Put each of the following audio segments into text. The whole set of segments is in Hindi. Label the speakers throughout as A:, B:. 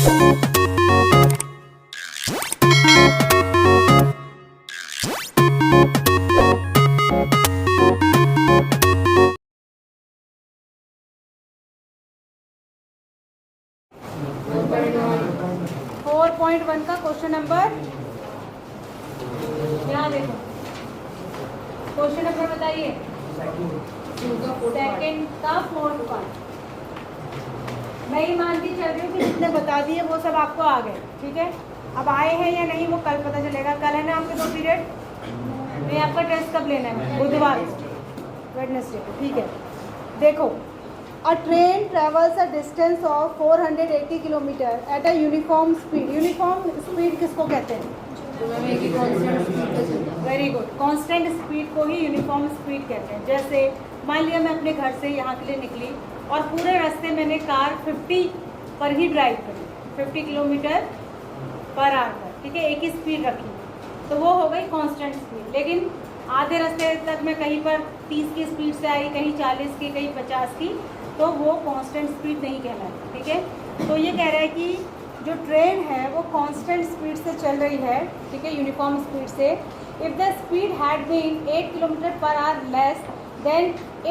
A: 4.1 का क्वेश्चन नंबर, यहाँ देखो क्वेश्चन नंबर बताइए, सेकंड का फोर्थ पार्ट। मैं ये मानती चल रही हूँ कि जितने बता दिए वो सब आपको आ गए, ठीक है। अब आए हैं या नहीं वो कल पता चलेगा। कल है ना आपके 2 पीरियड, नहीं आपका टेस्ट कब लेना है? बुधवार, वेडनेसडे को, ठीक है। देखो, A train travels a distance of 480 kilometre at a uniform speed. Uniform speed किसको कहते हैं? वेरी गुड, कांस्टेंट स्पीड को ही यूनिफॉर्म स्पीड कहते हैं। जैसे मान लिया मैं अपने घर से यहाँ के लिए निकली और पूरे रास्ते मैंने कार 50 पर ही ड्राइव करी, 50 किलोमीटर पर आवर पर, ठीक है, एक ही स्पीड रखी, तो वो हो गई कांस्टेंट स्पीड। लेकिन आधे रास्ते तक मैं कहीं पर 30 की स्पीड से आई, कहीं 40 की, कहीं 50 की, तो वो कांस्टेंट स्पीड नहीं कहलाती, ठीक है। तो ये कह रहा है कि जो ट्रेन है वो कांस्टेंट स्पीड से चल रही है, ठीक है, यूनिफॉर्म स्पीड से। If the speed had been 8 kilometer per hour less than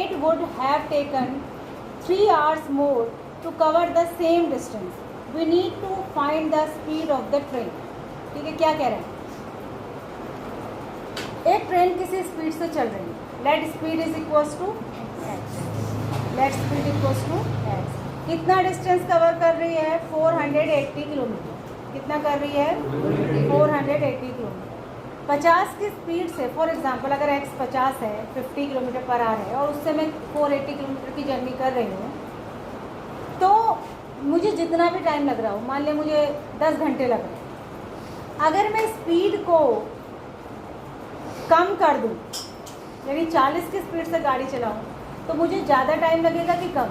A: it would have taken 3 hours more to cover the same distance. We need to find the speed of the train, ठीक है। क्या कह रहे हैं? एक ट्रेन किसी स्पीड से चल रही है, let speed is equals to X, let speed equals to X. कितना डिस्टेंस कवर कर रही है? 480 किलोमीटर। कितना कर रही है? 480 किलोमीटर। 50 की स्पीड से, फॉर एग्जांपल अगर एक्स 50 है, 50 किलोमीटर पर आवर है, और उससे मैं 480 किलोमीटर की जर्नी कर रही हूँ, तो मुझे जितना भी टाइम लग रहा हो, मान लिया मुझे 10 घंटे लग रहे हैं, अगर मैं स्पीड को कम कर दूँ, यानी 40 की स्पीड से गाड़ी चलाऊँ, तो मुझे ज़्यादा टाइम लगेगा कि कम?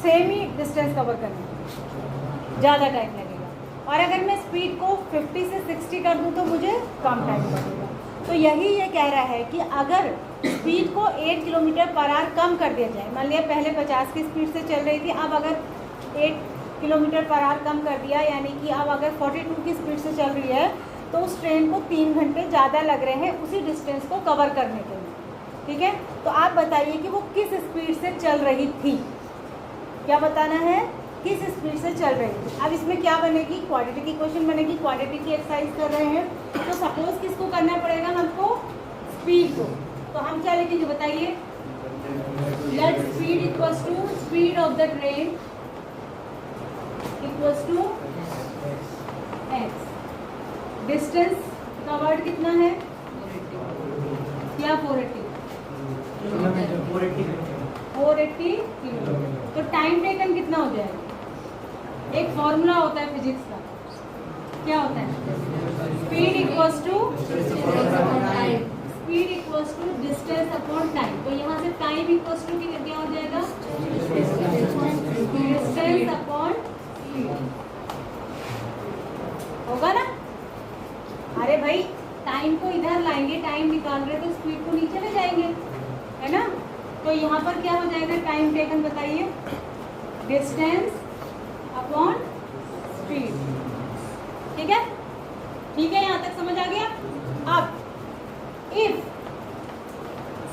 A: सेम ही डिस्टेंस कवर करने में ज़्यादा टाइम लगेगा। और अगर मैं स्पीड को 50 से 60 कर दूँ तो मुझे कम टाइम लगेगा। तो यही ये कह रहा है कि अगर स्पीड को 8 किलोमीटर पर आवर कम कर दिया जाए, मान लिया पहले 50 की स्पीड से चल रही थी, अब अगर 8 किलोमीटर पर आवर कम कर दिया, यानी कि अब अगर 42 की स्पीड से चल रही है, तो उस ट्रेन को 3 घंटे ज़्यादा लग रहे हैं उसी डिस्टेंस को कवर करने के लिए, ठीक है। तो आप बताइए कि वो किस स्पीड से चल रही थी? क्या बताना है? किस स्पीड से चल रही थी। अब इसमें क्या बनेगी? क्वाड्रेटिक की क्वेश्चन बनेगी, क्वाड्रेटिक की एक्सरसाइज कर रहे हैं, तो सपोज किसको करना पड़ेगा हमको? स्पीड को। तो हम क्या लिखेंगे बताइए? Let speed equals to speed of the train equals to X. Distance covered कितना है? क्या 480 किलोमीटर। तो टाइम टेकन कितना हो जाएगा? एक फॉर्मूला होता है फिजिक्स का, क्या होता है? Speed equals to distance upon time. तो यहाँ से टाइम इक्वल्स टू क्या हो जाएगा? डिस्टेंस अपॉन होगा ना? अरे भाई, टाइम को इधर लाएंगे, टाइम निकाल रहे तो स्पीड को नीचे ले जाएंगे, है ना। तो यहाँ पर क्या हो जाएगा? टाइम टेकन बताइए, डिस्टेंस अपॉन स्पीड, ठीक है। ठीक है, यहाँ तक समझ आ गया। अब if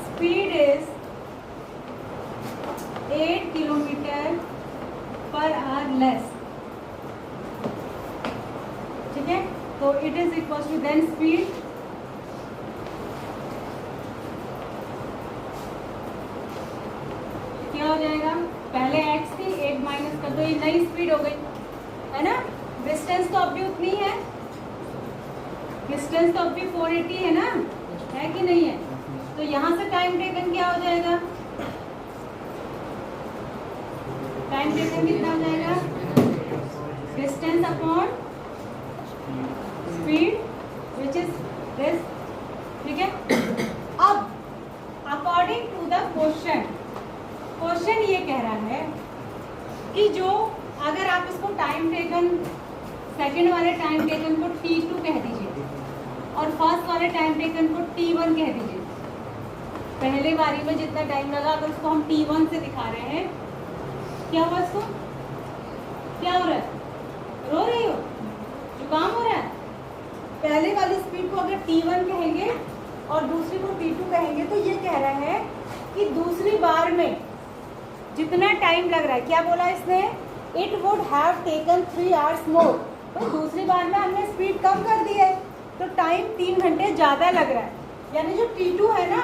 A: speed is 8 kilometer per hour less, ठीक है, तो it is equal to then speed क्या हो जाएगा? पहले x थी, 8 माइनस कर दो, ये नई स्पीड हो गई, है ना। डिस्टेंस तो अब भी उतनी है, डिस्टेंस तो अब भी 480 है ना, है कि नहीं है। तो यहाँ से टाइम टेकन क्या हो जाएगा? टाइम टेकन कितना हो जाएगा? Distance upon speed which is this, ठीक है। अब अकॉर्डिंग टू द क्वेश्चन ये कह रहा है कि जो अगर आप इसको टाइम टेकन, सेकंड वाले टाइम टेकन को T2 कह दीजिए और फर्स्ट वाले टाइम टेकन को T1 कह दीजिए। पहले बारी में जितना टाइम लगा अगर उसको हम T1 से दिखा रहे हैं, क्या हुआ? इसको क्या हो रहा है? रो रही हो? पहले वाली स्पीड को अगर T1 कहेंगे और दूसरी को T2 कहेंगे तो ये कह रहा है कि दूसरी बार में जितना टाइम लग रहा है, क्या बोला इसने, it would have taken 3 hours मोर। तो दूसरी बार में हमने स्पीड कम कर दी है तो टाइम 3 घंटे ज़्यादा लग रहा है, यानी जो T2 है ना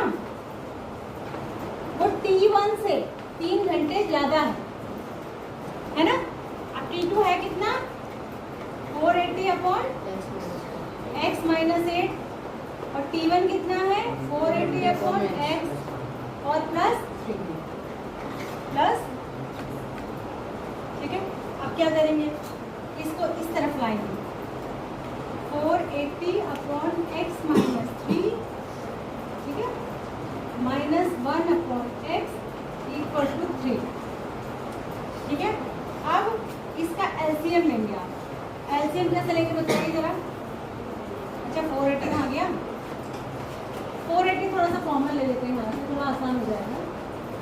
A: वो T1 से 3 घंटे ज़्यादा है ना। अब T2 है कितना, 480 अपॉन x माइनस 8 और T1 कितना है 480 अपॉन x और प्लस ठीक है। अब क्या करेंगे, इसको इस तरफ लाएंगे, 480 अपॉन x माइनस 3, ठीक है, minus 1 upon x equal to 3, ठीक है। अब इसका एलसीएम लेंगे आप, एलसीएम कैसे लेंगे बताइए जरा। अच्छा 480 कहाँ गया, 480 थोड़ा सा कॉमन ले लेते हैं यहाँ से, थोड़ा आसान हो जाएगा।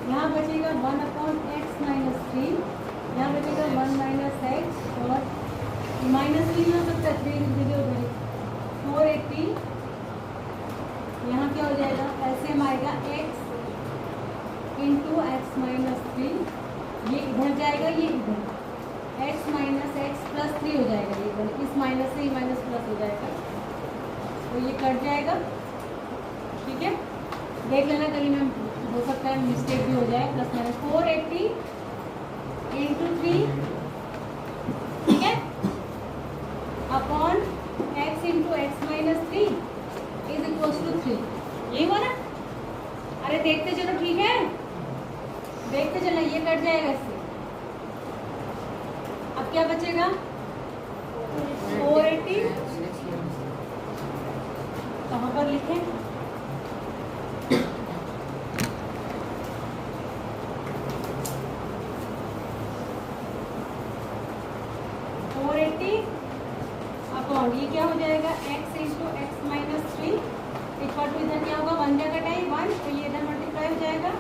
A: यहाँ बचेगा 1 अपॉन एक्स माइनस 3, यहाँ बचेगा 1 माइनस एक्स और माइनस 3 हो सकता है, 3 हो जाएगा 480, यहाँ क्या हो जाएगा, एलसीएम आएगा x इंटू एक्स माइनस 3, ये इधर जाएगा ये इधर, x माइनस एक्स प्लस 3 हो जाएगा, ये इधर इस माइनस से माइनस प्लस हो जाएगा तो ये कट जाएगा, ठीक है। देख लेना कहीं में हो सकता है मिस्टेक भी हो जाए, प्लस माइनस 480 इंटू 3, ठीक है, upon x into x minus 3 is equal to 3, यही हुआ ना। अरे देखते चलो, ठीक है, देखते चलो, ये कट जाएगा इससे। अब क्या बचेगा 480, कहाँ पर लिखें, अपॉन ये क्या हो जाएगा x into x minus 3 equal to इधर क्या होगा 1 जगह टाइम 1 तो ये इधर मल्टीप्लाई हो जाएगा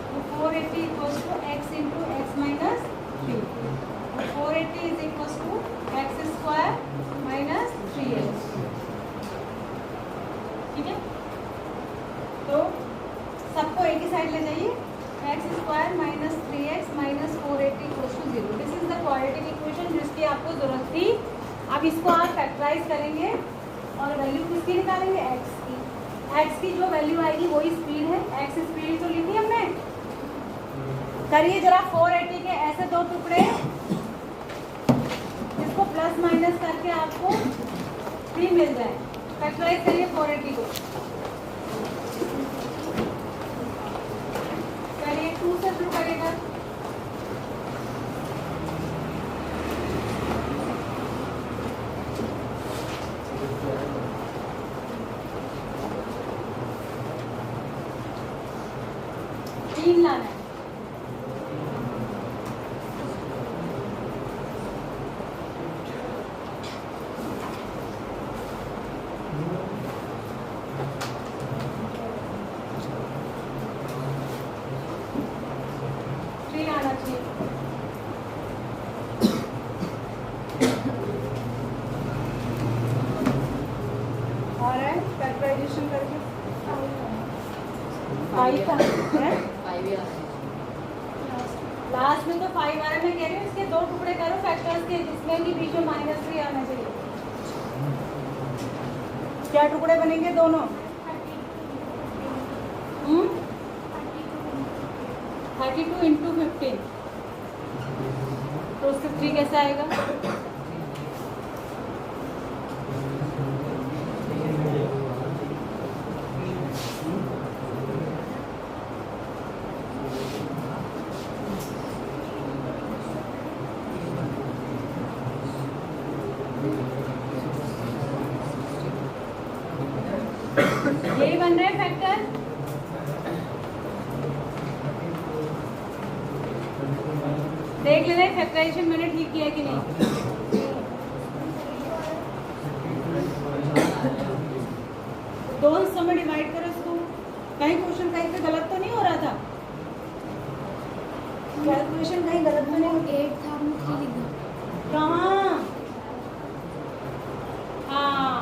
A: तो 480 equal to x into x minus 3 और 480 is equal to x square minus 3x, ठीक है। तो सबको एक ही साइड ले जाइए, x square minus 3x minus 480 equal to 0। This is the quadratic equation जिसकी आपको जरूरत थी। अब इसको आप फैक्टराइज करेंगे और वैल्यू किसकी निकालेंगे, x की। x की जो वैल्यू आएगी वही स्पीड है, x स्पीड तो लिखी हमने। करिए जरा 480 के ऐसे दो टुकड़े जिसको प्लस माइनस करके आपको 3 मिल जाए। फैक्टराइज करिए 480 को, करिए 2 से शुरू करेगा, लाना है। आना चाहिए। और है फैक्टराइजेशन करके 5 है, लास्ट में तो 5 आ रहा है। मैं कह रही हूँ इसके 2 टुकड़े करो फैक्टर्स के जिसमें भी बीच में -3 आना चाहिए। क्या टुकड़े बनेंगे दोनों, 32 इंटू 15 तो उससे 3 कैसे आएगा, यही बन रहे फैक्टर। देख लेना फैक्टराइजेशन मैंने ठीक किया कि नहीं। दो हिस्सों में डिवाइड करो इसको। कहीं क्वेश्चन कहीं पे गलत तो नहीं हो रहा था, कैलकुलेशन कहीं गलत तो नहीं हो,
B: 8 था हमने 3 लिखा।
A: कहाँ, हाँ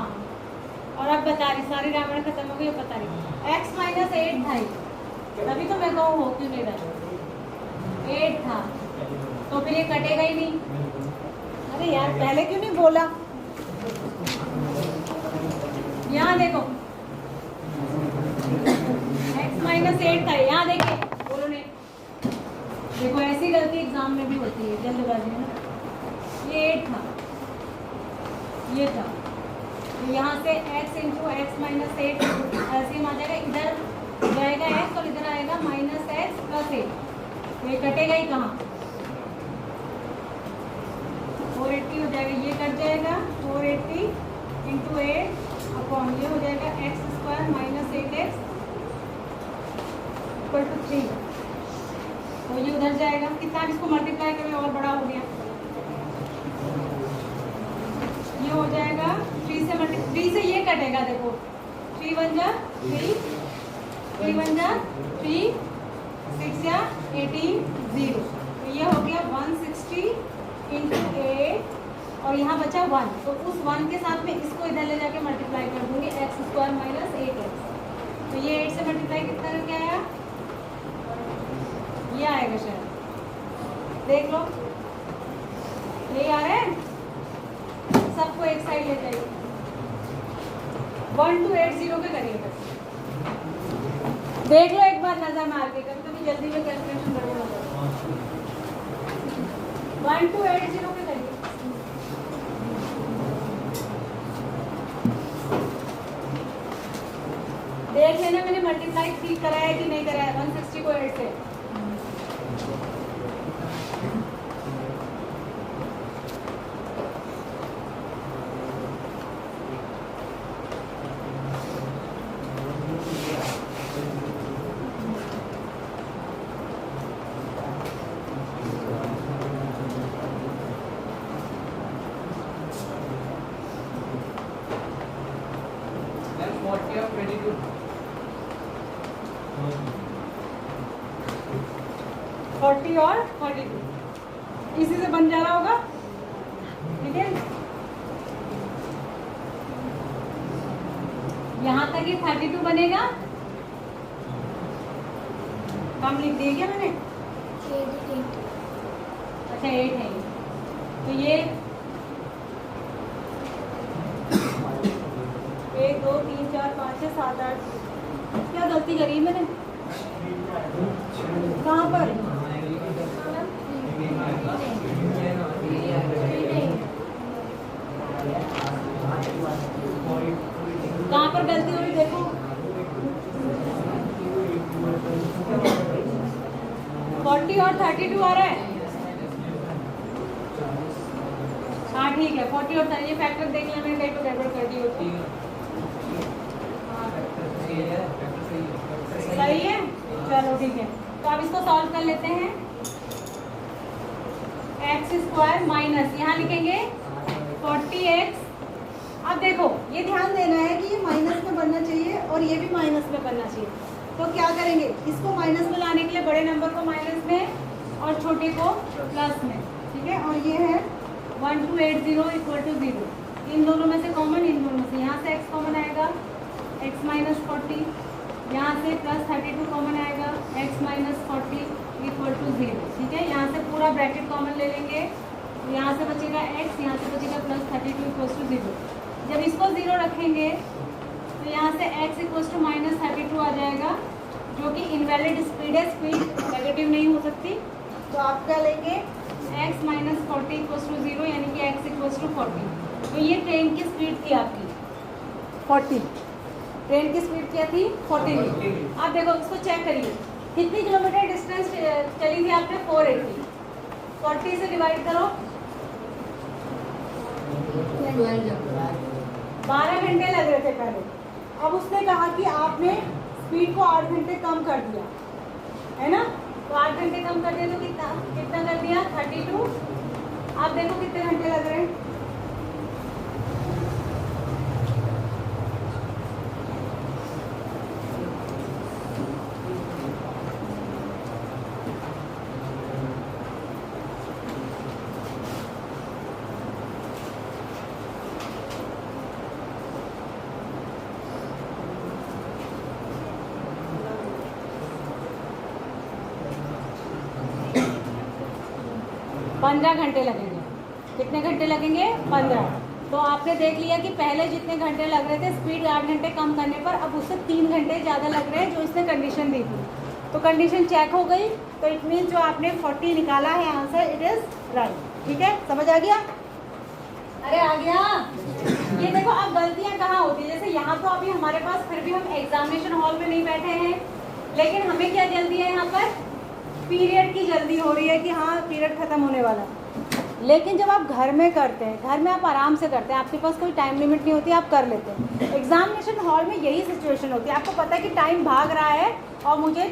A: बता रही, सारी रामायण खत्म हो गई, बता रही। x माइनस 8 था, तभी तो मैं कहूँ हो क्यों नहीं रहा, 8 था, तो फिर ये कटेगा ही नहीं। अरे यार पहले क्यों नहीं बोला। यहाँ देखो x माइनस 8 था, यहाँ देखिए बोलो नहीं। देखो ऐसी गलती एग्जाम में भी होती है जल्दबाजी में। ये 8 था, ये था, तो यहाँ से x इंटू एक्स माइनस 8 ऐसे आ जाएगा, इधर जाएगा x और इधर आएगा माइनस एक्स प्लस 8, ये कटेगा ही कहाँ, 480 हो जाएगा, ये कट जाएगा 480 इंटू 8 अपॉन ये हो जाएगा x square minus 8x equal to 3, तो ये उधर जाएगा कितना, इसको मल्टीप्लाई करें और बड़ा हो गया, ये हो जाएगा 3 से ये कटेगा, देखो 3 1 जा 3, 3 1 जा 3, 6 या 18 0, तो ये हो गया 160 इंटू 8 और यहाँ बचा 1, तो उस 1 के साथ में इसको इधर ले जाके मल्टीप्लाई कर दूंगी एक्स स्क्वायर माइनस 8x, तो ये 8 से मल्टीप्लाई कितना करके आया, ये आएगा शायद, देख लो ये आ रहा है, सबको एक साइड ले जाइए, 1280 पे करिएगा, देख लो एक बार नजर मार के, कभी कभी जल्दी में कैलकुलेशन गड़बड़ हो जाए, 1280 पे करिए, देख लेना मैंने मल्टीप्लाई ठीक कराया कि नहीं कराया, 160 को 8 से, और 42 इसी से बन जा रहा होगा, ठीक है, यहाँ तक ये 32 बनेगा, कम लिख दिया क्या मैंने, अच्छा 8 है, तो ये 1 2 3 4 5 6 7 8, क्या गलती करी मैंने, कहाँ पर, कहाँ पर गलती हो रही देखो, 40 और 32 आ रहा है, हाँ ठीक है, 40 और 30, ये फैक्टर देख लें, मैंने कहीं तो गड़बड़ कर दी होती, सही है, चलो ठीक है, तो अब इसको सॉल्व कर लेते हैं, एक्स स्क्वायर माइनस यहाँ लिखेंगे 40x, अब देखो ये ध्यान देना है कि ये माइनस में बनना चाहिए और ये भी माइनस में बनना चाहिए, तो क्या करेंगे, इसको माइनस में लाने के लिए बड़े नंबर को माइनस में और छोटे को प्लस में, ठीक है, और ये है 1280 इक्वल टू 0, इन दोनों में से कॉमन, इन दोनों से यहाँ से x कॉमन आएगा, x माइनस 40, यहाँ से प्लस 32 कॉमन आएगा, x माइनस 40 इक्वल टू 0, ठीक है, यहाँ से पूरा ब्रैकेट कॉमन ले लेंगे, तो यहाँ से बचेगा x, यहाँ से बचेगा प्लस 32 इक्वल टू 0, जब इसको 0 रखेंगे तो यहाँ से x इक्वल टू माइनस 32 आ जाएगा, जो कि इनवैलिड स्पीड है, स्पीड नेगेटिव नहीं हो सकती, तो आप क्या लेंगे x माइनस 40 इक्वल टू 0, यानी कि x इक्वल टू 40, तो ये ट्रेन की स्पीड थी आपकी 40, ट्रेन की स्पीड क्या थी 40। आप देखो इसको चेक करिए, कितनी किलोमीटर डिस्टेंस चली थी आपने, 480, 40 से डिवाइड करो, 12 घंटे लग रहे थे पहले, अब उसने कहा कि आपने स्पीड को 8 घंटे कम कर दिया है ना, तो 8 घंटे कम कर दिया तो कितना कितना कर दिया 32, आप देखो कितने घंटे लग रहे हैं, 15 घंटे लगेंगे। कितने घंटे लगेंगे? 15। तो आपने देख लिया कि पहले जितने घंटे लग रहे थे स्पीड 8 घंटे कम करने पर, अब उससे 3 घंटे ज़्यादा लग रहे हैं जो इसने कंडीशन दी थी। तो कंडीशन चेक हो गई, तो इट मीन जो आपने 40 निकाला है आंसर, इट इज़ राइट। ठीक है, समझ आ गया? अरे आ गया। ये देखो अब गलतियाँ कहाँ होती है, जैसे यहाँ तो अभी हमारे पास फिर भी हम एग्जामिनेशन हॉल में नहीं बैठे हैं, लेकिन हमें क्या जल्दी है यहाँ पर? पीरियड की जल्दी हो रही है कि हाँ पीरियड ख़त्म होने वाला है। लेकिन जब आप घर में करते हैं, घर में आप आराम से करते हैं, आपके पास कोई टाइम लिमिट नहीं होती, आप कर लेते हैं। एग्जामिनेशन हॉल में यही सिचुएशन होती है, आपको पता है कि टाइम भाग रहा है और मुझे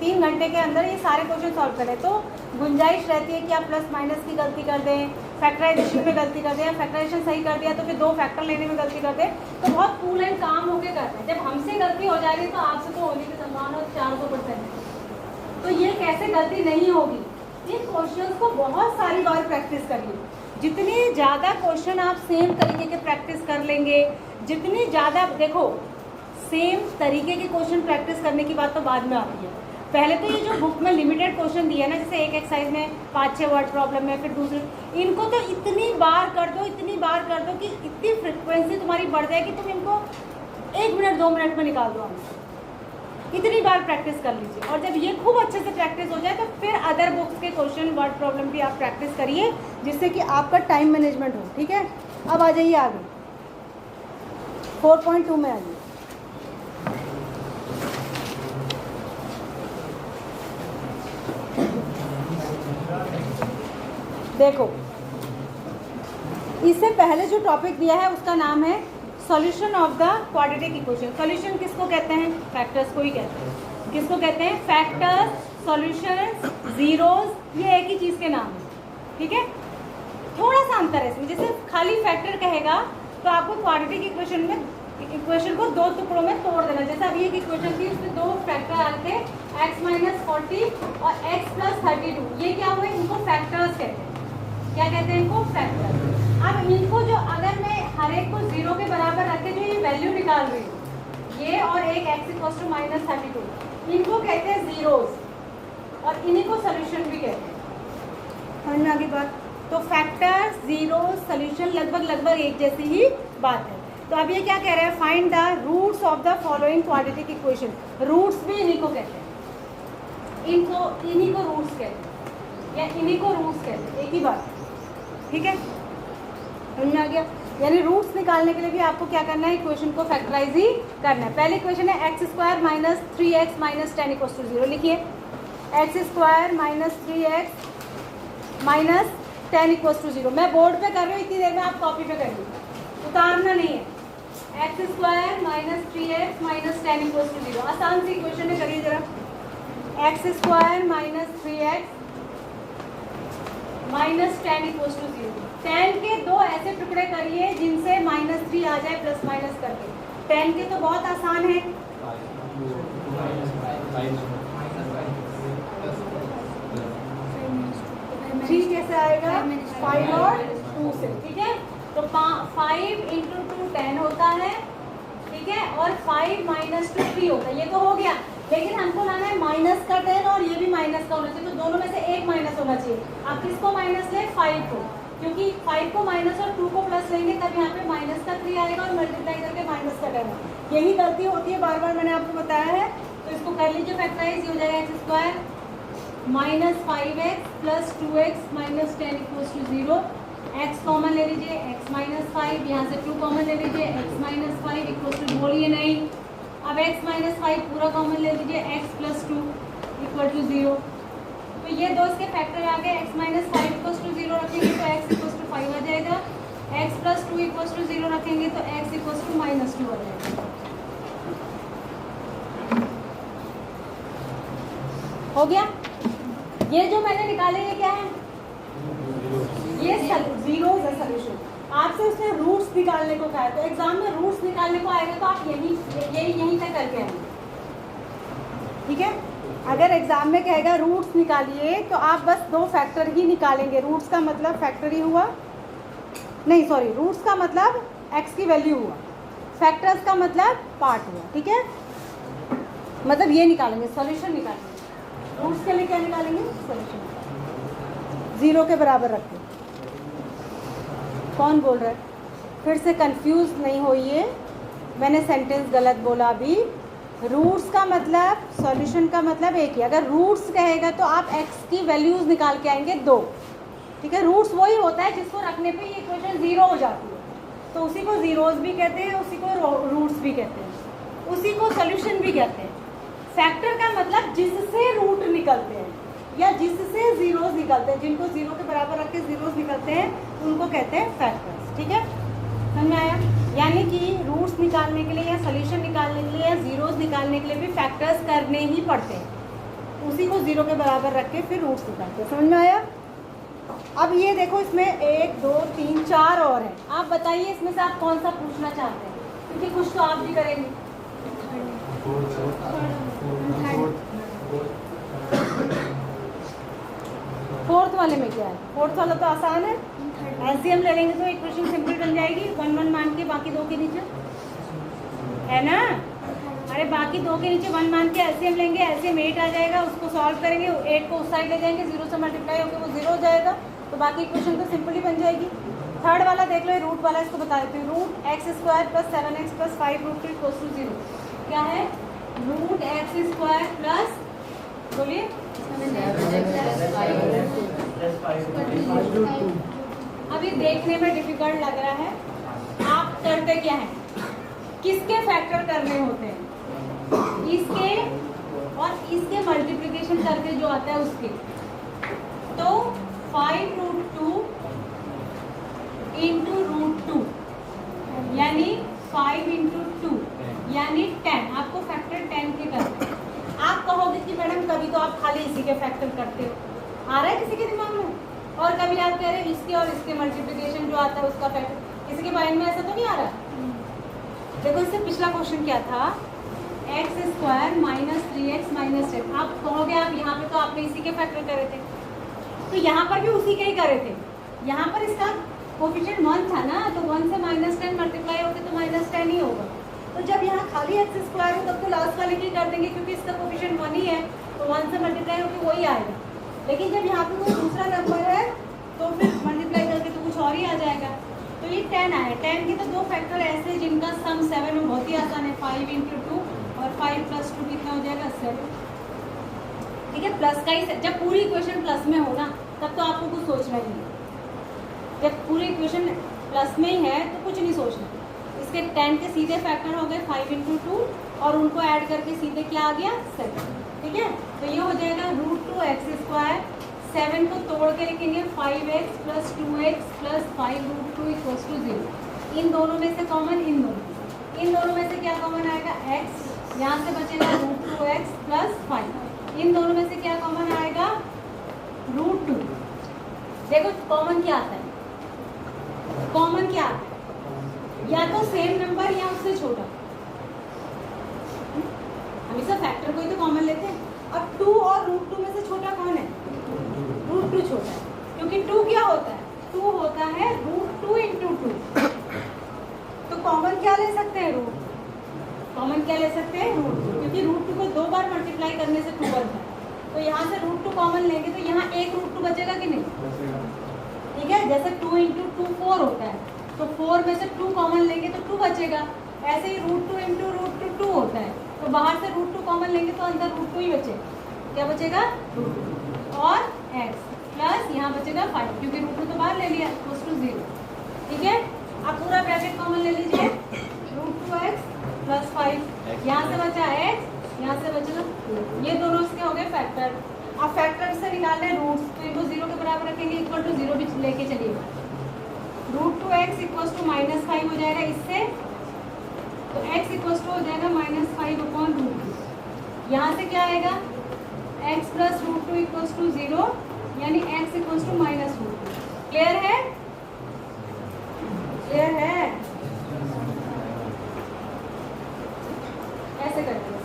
A: 3 घंटे के अंदर ये सारे क्वेश्चन सॉल्व करें, तो गुंजाइश रहती है कि आप प्लस माइनस की गलती कर दें, फैक्टराइजेशन में गलती कर दें, फैक्टराइजेशन सही कर दिया तो फिर 2 फैक्टर लेने में गलती कर दें, तो बहुत कूल एंड काम होकर करते हैं। जब हमसे गलती हो जाएगी तो आपसे तो होने की संभावना 400% है। तो ये कैसे गलती नहीं होगी? इन क्वेश्चंस को बहुत सारी बार प्रैक्टिस करिए। जितनी ज़्यादा क्वेश्चन आप सेम तरीके के प्रैक्टिस कर लेंगे, जितनी ज़्यादा, देखो सेम तरीके के क्वेश्चन प्रैक्टिस करने की बात तो बाद में आती है। पहले तो ये जो बुक में लिमिटेड क्वेश्चन दिया है ना, जैसे एक एक्सरसाइज में 5-6 वर्ड प्रॉब्लम है, फिर दूसरे, इनको तो इतनी बार कर दो, इतनी बार कर दो कि इतनी फ्रिक्वेंसी तुम्हारी बढ़ जाए कि तुम इनको 1 मिनट 2 मिनट में निकाल दो आंसर। इतनी बार प्रैक्टिस कर लीजिए, और जब ये खूब अच्छे से प्रैक्टिस हो जाए तो फिर अदर बुक्स के क्वेश्चन वर्ड प्रॉब्लम भी आप प्रैक्टिस करिए, जिससे कि आपका टाइम मैनेजमेंट हो। ठीक है, अब आ जाइए आगे 4.2 में आइए। देखो, इससे पहले जो टॉपिक दिया है उसका नाम है solution of the quadratic equation. Solution किसको कहते हैं? फैक्टर्स को ही कहते हैं। किसको कहते हैं? फैक्टर्स, सॉल्यूशंस, जीरोस, ये एक ही चीज़ के नाम है। ठीक है, थोड़ा सा अंतर है इसमें। जैसे खाली फैक्टर कहेगा तो आपको क्वाड्रेटिक इक्वेशन में इक्वेशन को 2 टुकड़ों में तोड़ देना। जैसे अभी एक इक्वेशन थी, उसमें 2 फैक्टर आए थे, x - 40 और x + 32। ये क्या हुए? इनको फैक्टर्स कहते हैं। क्या कहते हैं इनको? फैक्टर। अब इनको जो, अगर मैं हर एक को 0 के बराबर रख के जो ये वैल्यू निकाल रही हूँ, ये और एक x = -32, इनको कहते हैं जीरोस, और इन्हीं को सोल्यूशन भी कहते हैं। समझ में आ गई बात? तो फैक्टर, जीरो, सोल्यूशन लगभग एक जैसी ही बात है। तो अब ये क्या कह रहे हैं? Find the roots of the following quadratic equation. Roots भी इन्हीं को कहते हैं, इन्हीं को रूट्स कहते हैं, या इन्हीं को रूट्स कहते हैं, एक ही बात है। ठीक है, समझ में आ गया? यानी रूट्स निकालने के लिए भी आपको क्या करना है? इक्वेशन को फैक्टराइज ही करना है। पहले इक्वेशन है x² - 3x - 10 = 0। लिखिए x² - 3x - 10 = 0। मैं बोर्ड पे कर रही हूँ, इतनी देर में आप कॉपी पे करिए, उतारना नहीं है। x² - 3x - 10 = 0। आसान सी इक्वेशन है, करिए जरा। x² - 3x - 10 = 0। 10 के 2 ऐसे टुकड़े करिए जिनसे -3 आ जाए प्लस माइनस करके। 10 के तो बहुत आसान है, 3 कैसे आएगा? 5 और 2 से। ठीक है, तो 5 × 2 10 होता है। ठीक है, और 5 - 2 3 होता है। ये तो हो गया, लेकिन हमको लाना है माइनस का 10 और ये भी माइनस का होना चाहिए, तो दोनों में से एक माइनस होना चाहिए। आप किसको माइनस लें? 5 को, क्योंकि 5 को माइनस और 2 को प्लस लेंगे तब यहाँ पे -3 आएगा और मल्टीप्लाई करके माइनस का 10। यही गलती होती है, बार बार मैंने आपको बताया है। तो इसको कर लीजिए फैक्टराइज, हो जाएगा x² - 5x + 2x - 10 = 0। x common ले लीजिए, x - 5, यहाँ से 2 कॉमन ले लीजिए, x - 5 = बोलिए नहीं। अब x - 5 पूरा कॉमन ले लीजिए, x + 2 = 0। तो ये 2 इसके फैक्टर आ गए। x - 5 = 0 रखेंगे तो x = 5 आ जाएगा। x + 2 = 0 रखेंगे तो x = -2 आ जाएगा। हो गया? ये जो मैंने निकाले ये क्या है? ये जीरोस है सॉल्यूशन। आपसे उसने रूट्स निकालने को कहा है, तो एग्जाम में रूट्स निकालने को आएगा तो आप यहीं तक करके आएंगे। ठीक है, अगर एग्जाम में कहेगा रूट्स निकालिए तो आप बस 2 फैक्टर ही निकालेंगे। रूट्स का मतलब फैक्टर ही हुआ, नहीं सॉरी, रूट्स का मतलब x की वैल्यू हुआ, फैक्टर्स का मतलब पार्ट हुआ। ठीक है, मतलब ये निकालेंगे, सॉल्यूशन निकालेंगे। रूट्स के लिए क्या निकालेंगे? सॉल्यूशन। 0 के बराबर रख के। कौन बोल रहा है? फिर से कंफ्यूज नहीं होइए, मैंने सेंटेंस गलत बोला अभी। रूट्स का मतलब, सॉल्यूशन का मतलब एक ही। अगर रूट्स कहेगा तो आप x की वैल्यूज़ निकाल के आएंगे 2, ठीक है। रूट्स वही होता है जिसको रखने पे ये इक्वेशन 0 हो जाती है, तो उसी को जीरोज भी कहते हैं, उसी को रूट्स भी कहते हैं, उसी को सॉल्यूशन भी कहते हैं। फैक्टर का मतलब जिससे रूट निकलते हैं या जिससे जीरोज निकलते हैं, जिनको 0 के बराबर रख के जीरोज निकलते हैं उनको कहते हैं फैक्टर्स, ठीक है। समझ में आया? यानी कि रूट्स निकालने के लिए या सोल्यूशन निकालने के लिए या जीरोज निकालने के लिए भी फैक्टर्स करने ही पड़ते हैं, उसी को 0 के बराबर रख के फिर रूट्स निकालते हैं। समझ में आया? अब ये देखो, इसमें 1 2 3 4 और हैं। आप बताइए इसमें से आप कौन सा पूछना चाहते हैं, क्योंकि कुछ तो आप भी करेंगे। फोर्थ वाले में क्या है? फोर्थ वाला तो आसान है, एलसीएम ले लेंगे तो इक्वेशन सिंपल बन जाएगी, 1 1 मान के बाकी 2 के नीचे, है ना। अरे बाकी 2 के नीचे 1 मान के एलसीएम लेंगे, एलसीएम 8 आ जाएगा, उसको सॉल्व करेंगे, 8 को उस साइड ले जाएंगे, 0 से मल्टीप्लाई होकर वो 0 हो जाएगा, तो बाकी इक्वेशन तो सिंपल ही बन जाएगी। थर्ड वाला देख लो, रूट वाला, इसको बता देती हूँ। रूट x² + 7x + 5 √2 = 0 क्या है? रूट x² + बोलिए अभी देखने में डिफिकल्ट लग रहा है, आप करते क्या हैं? किसके फैक्टर करने होते हैं? इसके और इसके मल्टीप्लिकेशन करके जो आता है उसके। तो 5√2 × √2 यानी 5 × 2 यानी 10। आपको फैक्टर 10 के करते हैं। आप कहोगे कि मैडम कभी तो आप खाली इसी के फैक्टर करते हो, आ रहा है किसी के दिमाग में? और कभी आप कह रहे हैं इसके और इसके मल्टीप्लिकेशन जो आता है उसका फैक्टर, किसी के माइंड में ऐसा तो नहीं आ रहा? देखो, इससे पिछला क्वेश्चन क्या था? x² - 3x - 10। आप कहोगे आप यहाँ पे तो आपने इसी के फैक्टर करे थे, तो यहाँ पर भी उसी के ही करे थे। यहाँ पर इसका कोफिशिएंट 1 था ना, तो 1 से -10 मल्टीप्लाई होकर तो -10 ही होगा। तो जब यहाँ खाली x² है तब तो लास्ट वाले की कर देंगे, क्योंकि इसका कोफिशिएंट 1 ही है, तो 1 से मल्टीप्लाई होकर वही आएगा। लेकिन जब यहाँ पे कोई दूसरा नंबर है तो फिर मल्टीप्लाई करके तो कुछ और ही आ जाएगा। तो ये 10 आया। 10 के तो 2 फैक्टर ऐसे जिनका सम 7 में बहुत ही आसान है, 5 × 2 और 5 + 2 कितना हो जाएगा? 7, ठीक है। प्लस का ही, जब पूरी इक्वेशन प्लस में हो ना तब तो आपको कुछ सोचना ही नहीं। जब पूरी इक्वेशन प्लस में ही है तो कुछ नहीं सोचना। इसके 10 के सीधे फैक्टर हो गए 5 × 2 और उनको ऐड करके सीधे क्या आ गया? 7, ठीक है। तो ये हो जाएगा √2x²। 7 को तोड़ के लिखेंगे 5x + 2x + 5 √2 = 0। इन दोनों में से कॉमन, इन दोनों में से क्या कॉमन आएगा? x। यहाँ से बचेगा √2x + 5। इन दोनों में से क्या कॉमन आएगा? √2। देखो कॉमन क्या आता है? कॉमन क्या आता है? या तो सेम नंबर या उससे छोटा। हमेशा फैक्टर को ही तो कॉमन लेते हैं। अब 2 और √2 में से छोटा कौन है? √2 छोटा है, क्योंकि 2 क्या होता है? 2 होता है √2 × 2। तो कॉमन क्या ले सकते हैं? रूट। कॉमन क्या ले सकते हैं? √2, क्योंकि √2 को 2 बार मल्टीप्लाई करने से 2 बनता है। तो यहाँ से √2 कॉमन लेंगे तो यहाँ एक √2 बचेगा कि नहीं? ठीक है। जैसे 2 × 2 4 होता है, तो 4 में से 2 कॉमन लेंगे तो 2 बचेगा। ऐसे ही √2 × √2 2 होता है, तो बाहर से √2 कॉमन लेंगे तो अंदर √2 ही बचेगा। क्या बचेगा? √2 और x प्लस यहाँ बचेगा 5, क्योंकि √2 तो बाहर ले लिया, = 0, ठीक है। अब पूरा ब्रैकेट कॉमन ले लीजिए, √2x + 5। यहाँ से बचा x, यहाँ से बचेगा, ये दोनों इसके हो गए फैक्टर। अब फैक्टर से निकालने हैं रूट्स, तो इनको 0 के बराबर रखेंगे, = 0 भी लेके चलिएगा। √2x = -5 हो जाएगा इससे, तो x = हो जाएगा -5/√2। यहाँ से क्या आएगा? x + √2 = 0, यानी x = -√2। क्लियर है? क्लियर है? ऐसे करते हैं,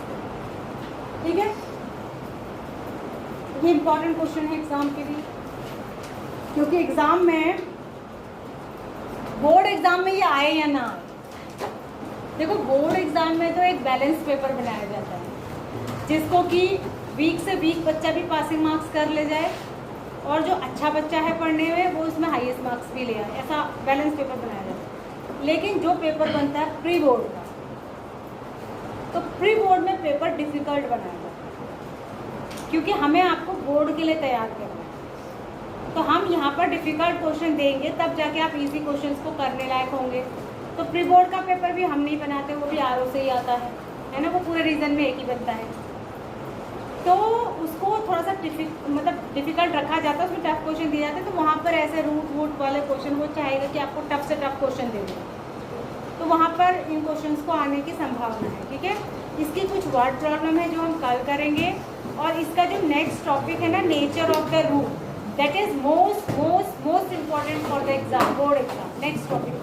A: ठीक है। ये इंपॉर्टेंट क्वेश्चन है एग्जाम के लिए, क्योंकि एग्जाम में, बोर्ड एग्जाम में ये आए या ना आए। देखो बोर्ड एग्जाम में तो एक बैलेंस पेपर बनाया जाता है, जिसको कि वीक से वीक बच्चा भी पासिंग मार्क्स कर ले जाए और जो अच्छा बच्चा है पढ़ने में वो उसमें हाईएस्ट मार्क्स भी ले आए, ऐसा बैलेंस पेपर बनाया जाता है। लेकिन जो पेपर बनता है प्री बोर्ड का, तो प्री बोर्ड में पेपर डिफ़िकल्ट बनाया जाता है, क्योंकि हमें आपको बोर्ड के लिए तैयार करना है। तो हम यहाँ पर डिफ़िकल्ट क्वेश्चन देंगे तब जाके आप इजी क्वेश्चंस को करने लायक होंगे। तो प्री बोर्ड का पेपर भी हम नहीं बनाते, वो भी आरओ से ही आता है ना, वो पूरे रीजन में एक ही बनता है। तो उसको थोड़ा सा डिफ़िकल्ट रखा जाता है, उसमें टफ क्वेश्चन दिए जाते हैं। तो वहाँ पर ऐसे रूट वूट वाले क्वेश्चन वो चाहेगा कि आपको टफ से टफ क्वेश्चन दे दें, तो वहाँ पर इन क्वेश्चंस को आने की संभावना है। ठीक है, इसकी कुछ वर्ड प्रॉब्लम है जो हम कल करेंगे। और इसका जो नेक्स्ट टॉपिक है ना, nature of the root, that is most important for the exam, board exam. Next topic